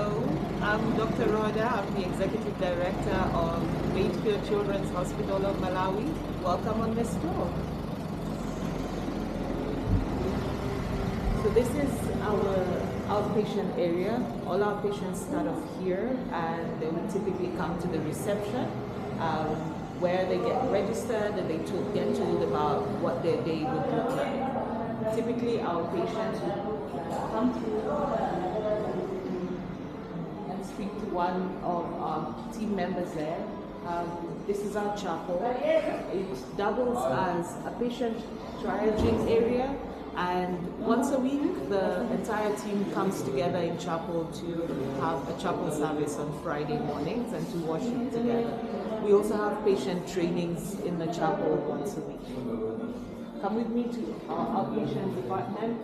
Hello, I'm Dr. Rhoda. I'm the Executive Director of Wakefield Children's Hospital of Malawi. Welcome on this floor. So this is our outpatient area. All our patients start off here and they will typically come to the reception where they get registered and they get told about what their day would look like. Typically our patients will come through and speak to one of our team members there. This is our chapel. It doubles as a patient triaging area, and once a week the entire team comes together in chapel to have a chapel service on Friday mornings and to worship together. We also have patient trainings in the chapel once a week. Come with me to our outpatient department.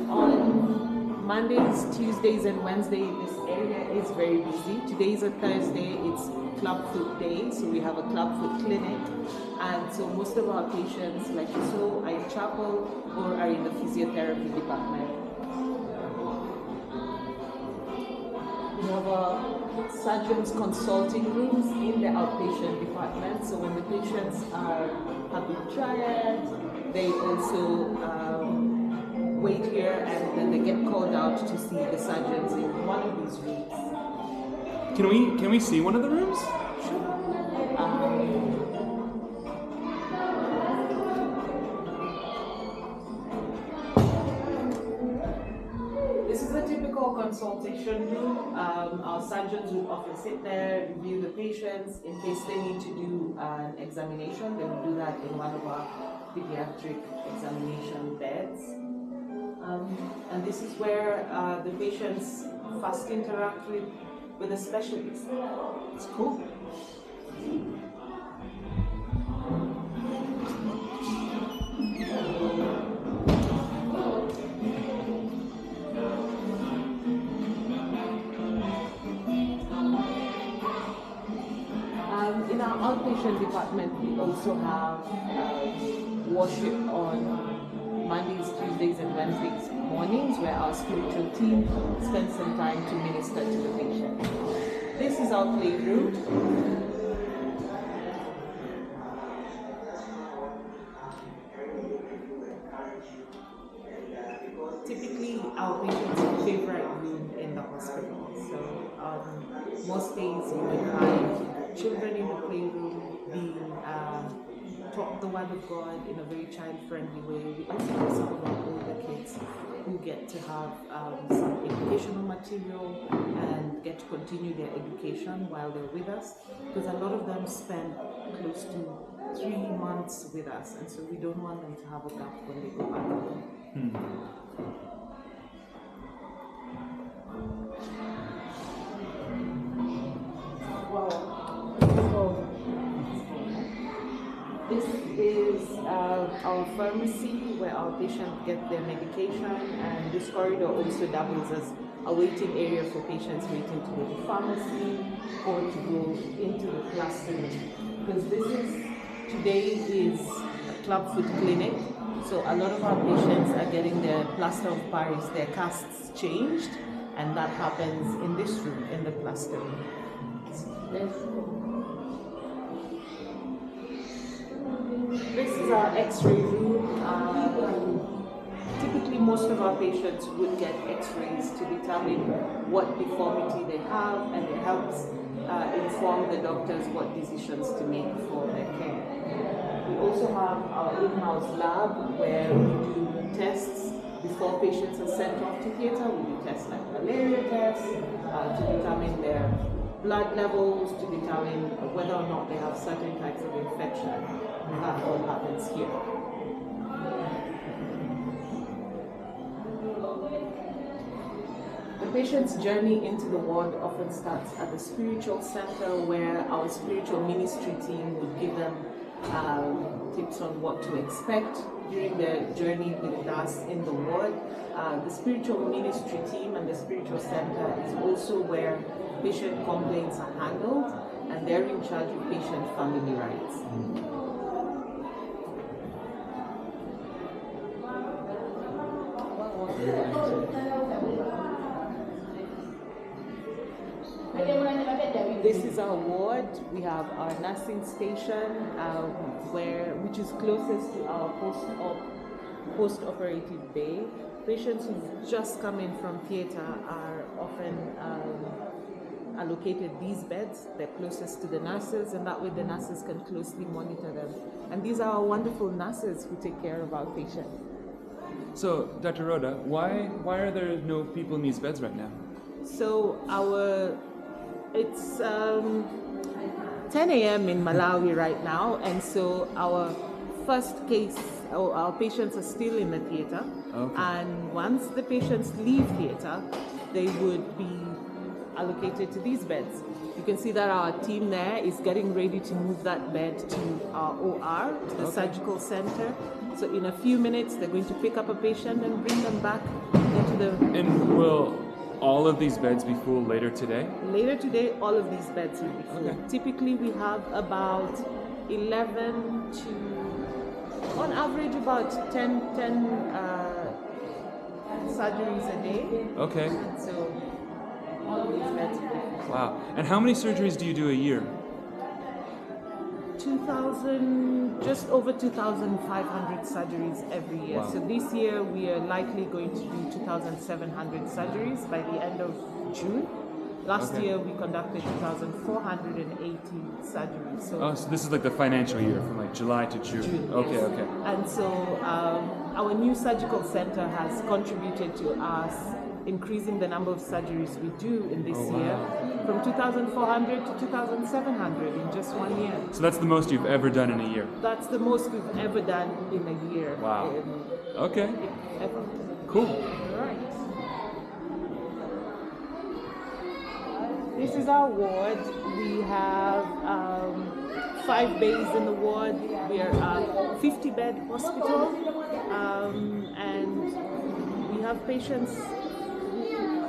On Mondays, Tuesdays and Wednesdays, this area is very busy. Today is a Thursday, it's club foot day, so we have a club foot clinic. And so most of our patients, like you saw, are in chapel or are in the physiotherapy department. We have our surgeons consulting rooms in the outpatient department. So when the patients have been tried, they also wait here and then they get called out to see the surgeons in one of these rooms. Can we see one of the rooms? Sure. This is a typical consultation room. Our surgeons would often sit there, review the patients. In case they need to do an examination, they will do that in one of our pediatric examination beds. And this is where the patients first interact with a specialist. It's cool. In our outpatient department, we also have worship on Mondays, Tuesdays, and Wednesdays mornings, where our spiritual team spends some time to minister to the patient. This is our playroom. Typically, our patient's favorite room in the hospital. So most days you will find children in the playroom being taught the Word of God in a very child-friendly way. We also have some of our older kids who get to have some educational material and get to continue their education while they're with us, because a lot of them spend close to 3 months with us, and so we don't want them to have a gap when they go back home. This is our pharmacy where our patients get their medication, and this corridor also doubles as a waiting area for patients waiting to go to pharmacy or to go into the classroom. Because today is a club foot clinic, so a lot of our patients are getting their plaster of Paris, their casts changed, and that happens in this room, in the plaster room. This is our X-ray room. Typically, most of our patients would get X-rays to determine what deformity they have, and it helps inform the doctors what decisions to make for their care. We also have our in-house lab where we do tests before patients are sent off to theatre. We do tests like malaria tests to determine their blood levels, to determine whether or not they have certain types of infection. And that all happens here. The patient's journey into the ward often starts at the spiritual center, where our spiritual ministry team would give them tips on what to expect during their journey with us in the ward. The spiritual ministry team and the spiritual center is also where patient complaints are handled, and they're in charge of patient family rights. This is our ward. We have our nursing station, which is closest to our post-operative bay. Patients who've just come in from theatre are often allocated these beds. They're closest to the nurses, and that way the nurses can closely monitor them. And these are our wonderful nurses who take care of our patients. So, Dr. Rhoda, why are there no people in these beds right now? So it's 10 a.m. in Malawi right now, and so our first case, our patients are still in the theatre. Okay. And once the patients leave theatre, they would be allocated to these beds. You can see that our team there is getting ready to move that bed to our OR, to the surgical center. So in a few minutes, they're going to pick up a patient and bring them back into the... And will all of these beds be full later today? Later today, all of these beds will be full. Okay. Typically, we have about 11 to, on average, about 10 surgeries a day. Okay. And so all of these beds will be full. Wow. And how many surgeries do you do a year? 2,000, just over 2,500 surgeries every year. Wow. So this year we are likely going to do 2,700 surgeries by the end of June. Last year we conducted 2,480 surgeries. So, so this is like the financial year from like July to June. Okay, yes. okay. And so our new surgical center has contributed to us increasing the number of surgeries we do in this year from 2,400 to 2,700 in just 1 year. So that's the most you've ever done in a year? That's the most we've ever done in a year. Wow. Okay. Ever. Cool. All right. This is our ward. We have 5 bays in the ward. We are a 50-bed hospital, and we have patients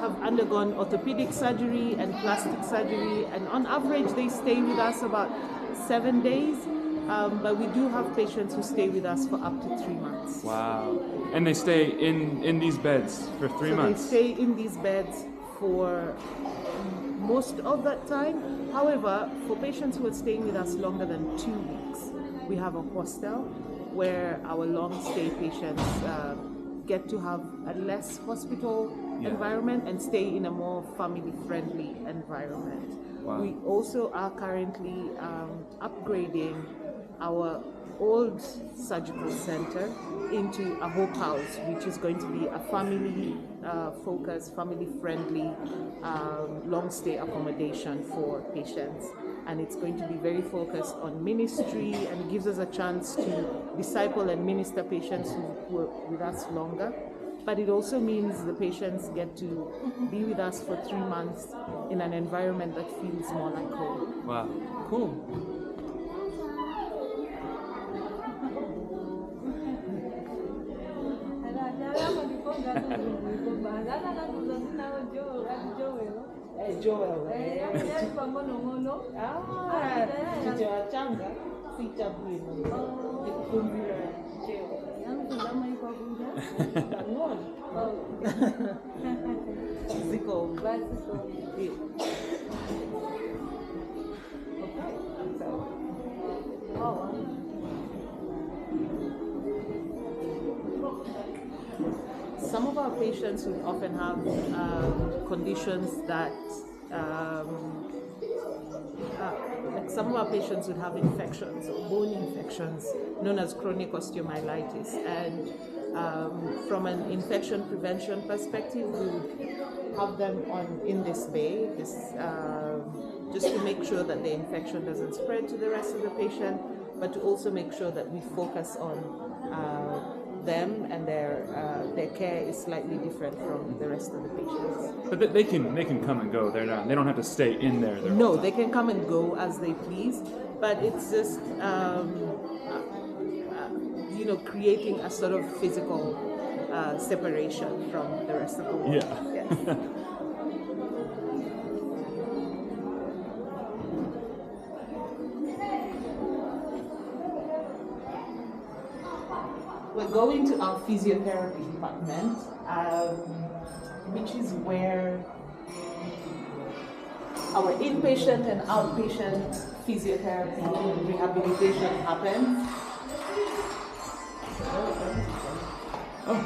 have undergone orthopedic surgery and plastic surgery, and on average they stay with us about 7 days, but we do have patients who stay with us for up to 3 months. Wow. And they stay in these beds for 3 months? They stay in these beds for most of that time. However, for patients who are staying with us longer than 2 weeks, we have a hostel where our long stay patients get to have a less hospital environment and stay in a more family-friendly environment. Wow. We also are currently upgrading our old surgical center into a hope house, which is going to be a family-focused, family-friendly long-stay accommodation for patients. And it's going to be very focused on ministry and gives us a chance to disciple and minister patients who are with us longer. But it also means the patients get to be with us for 3 months in an environment that feels more like home. Wow, cool. Joel. Jicho wachanga si cha bwino. Nikukumbira cheo. Ziko. Some of our patients would often have conditions that, like some of our patients would have infections, or bone infections, known as chronic osteomyelitis. And from an infection prevention perspective, we would have them in this bay, just to make sure that the infection doesn't spread to the rest of the patient, but to also make sure that we focus on them and their care is slightly different from the rest of the patients. But they can come and go. They don't have to stay in there. No, they can come and go as they please. But it's just creating a sort of physical separation from the rest of the world. Yeah. Yes. We're going to our physiotherapy department, which is where our inpatient and outpatient physiotherapy and rehabilitation happens. Oh.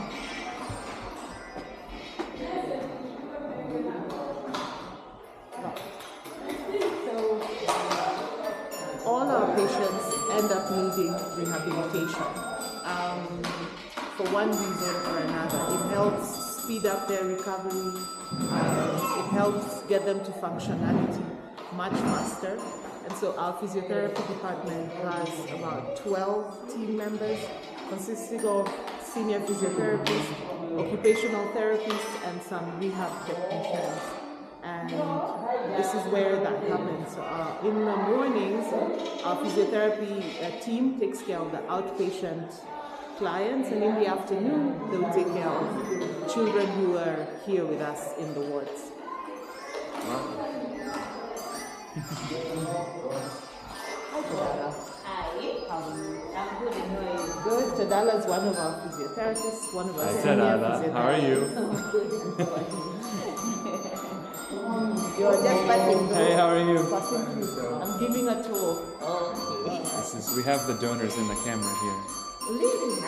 So all our patients end up needing rehabilitation for one reason or another. It helps speed up their recovery. It helps get them to functionality much faster. And so our physiotherapy department has about 12 team members consisting of senior physiotherapists, occupational therapists, and some rehab technicians. And this is where that happens. So in the mornings, our physiotherapy team takes care of the outpatient clients, and in the afternoon, they will take care of children who are here with us in the wards. Hi, Tadala. Hi. How are you? I'm good and how are you? Good. Tadala is one of our physiotherapists, one of our Hi, senior Tadala. physiotherapists. How are you? You're just passing through. Hey, how are you? Passing through. I'm giving a tour. Okay. We have the donors in the camera here. Really?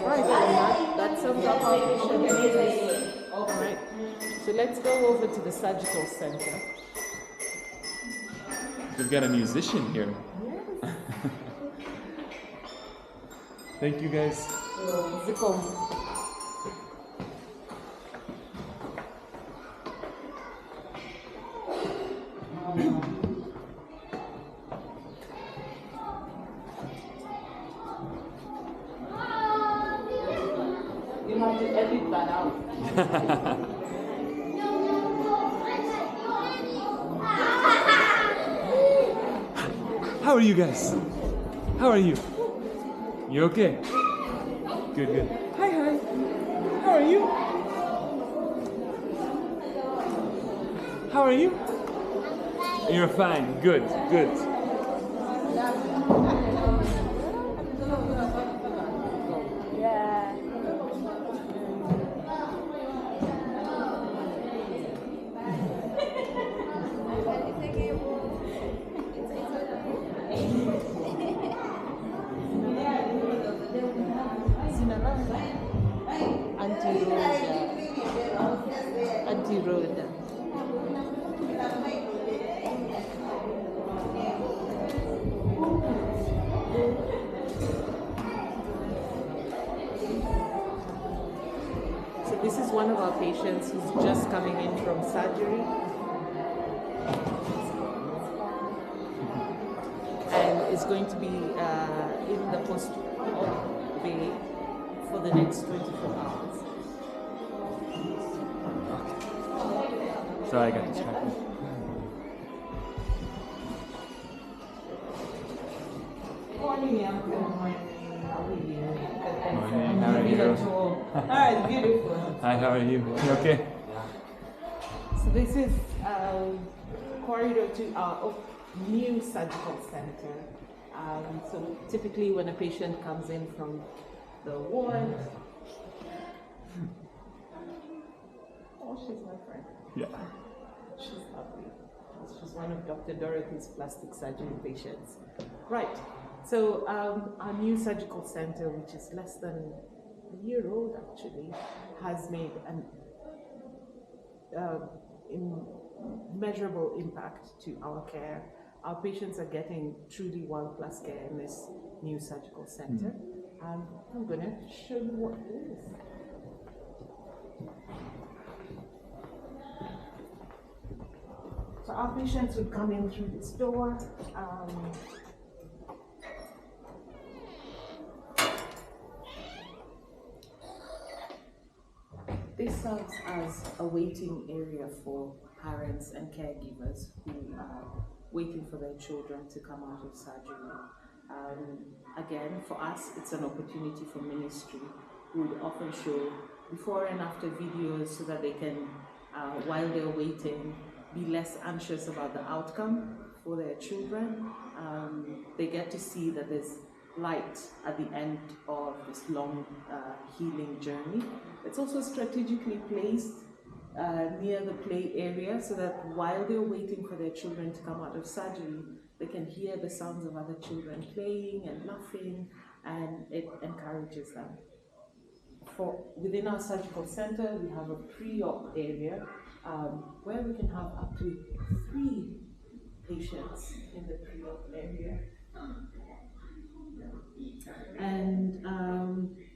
Right, that sums up our patient. All right. So let's go over to the surgical center. We've got a musician here. Yes. Thank you, guys. Zikom. You have to edit that out. How are you guys? How are you? You okay? Good, good. Hi, hi. How are you? How are you? You're fine. Good, good. Auntie Rhoda. So this is one of our patients who's just coming in from surgery. And is going to be in the post-op bay for the next 24 hours. Sorry, I got distracted. Morning, Uncle. Morning. How are you? Morning, how are you? Alright, beautiful. Hi, how are you? You okay? So this is corridor to our new surgical center. So typically when a patient comes in from the ward, oh, she's my friend. Yeah. She's lovely. She's one of Dr. Dorothy's plastic surgery patients. Right. So our new surgical center, which is less than a year old actually, has made an immeasurable impact to our care. Our patients are getting truly world-class care in this new surgical center. I'm going to show you what it is. So our patients would come in through this door. This serves as a waiting area for parents and caregivers who are waiting for their children to come out of surgery. Again, for us, it's an opportunity for ministry. We would often show before and after videos so that they can, while they're waiting, be less anxious about the outcome for their children. They get to see that there's light at the end of this long healing journey. It's also strategically placed near the play area so that while they're waiting for their children to come out of surgery, they can hear the sounds of other children playing and laughing, and it encourages them. Within our surgical center, we have a pre-op area where we can have up to 3 patients in the pre-op area. And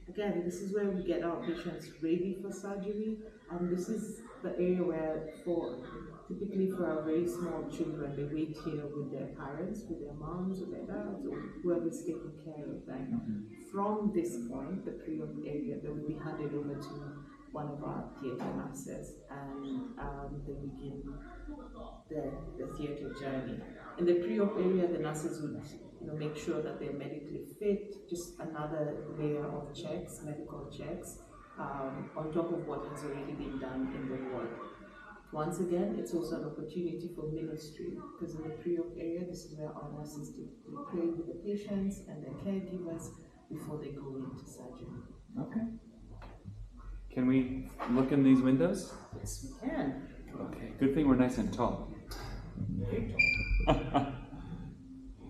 again, this is where we get our patients ready for surgery, and this is the area where typically for our very small children, they wait here with their parents, with their moms or their dads or whoever's taking care of them. From this point, the pre-op area, they will be handed over to one of our theatre nurses, and they begin the theatre journey. In the pre-op area, the nurses would make sure that they're medically fit, just another layer of checks, medical checks, on top of what has already been done in the ward. Once again, it's also an opportunity for ministry, because in the pre-op area, this is where our nurses typically pray with the patients and their caregivers before they go into surgery. Okay. Can we look in these windows? Yes, we can. Okay, good thing we're nice and tall. Very tall.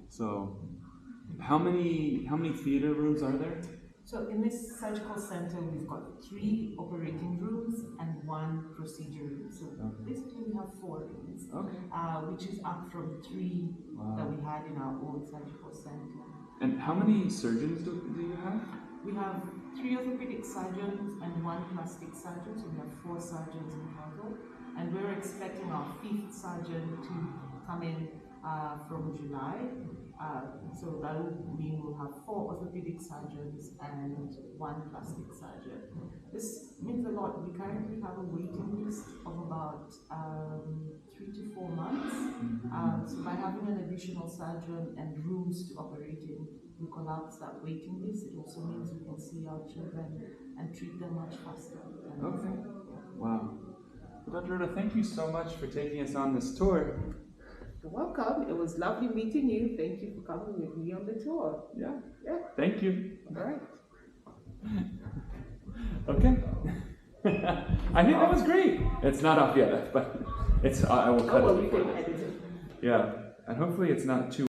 So, how many theater rooms are there? So in this surgical center, we've got 3 operating rooms and 1 procedure room. So basically we have 4 rooms, which is up from 3 that we had in our old surgical center. And how many surgeons do you have? We have 3 orthopedic surgeons and 1 plastic surgeon, so we have 4 surgeons in total. And we're expecting our 5th surgeon to come in from July. So that will mean we'll have 4 orthopedic surgeons and 1 plastic surgeon. This means a lot. We currently have a waiting list of about 3 to 4 months. So by having an additional surgeon and rooms to operate in, we collapse that waiting list. It also means we can see our children and treat them much faster. Okay. Wow. Well, Dr. Rhoda, thank you so much for taking us on this tour. You're welcome. It was lovely meeting you. Thank you for coming with me on the tour. Yeah. Yeah. Thank you. All right. Okay. I think that was great. It's not off yet, but I will cut it. You can edit it. Yeah. And hopefully it's not too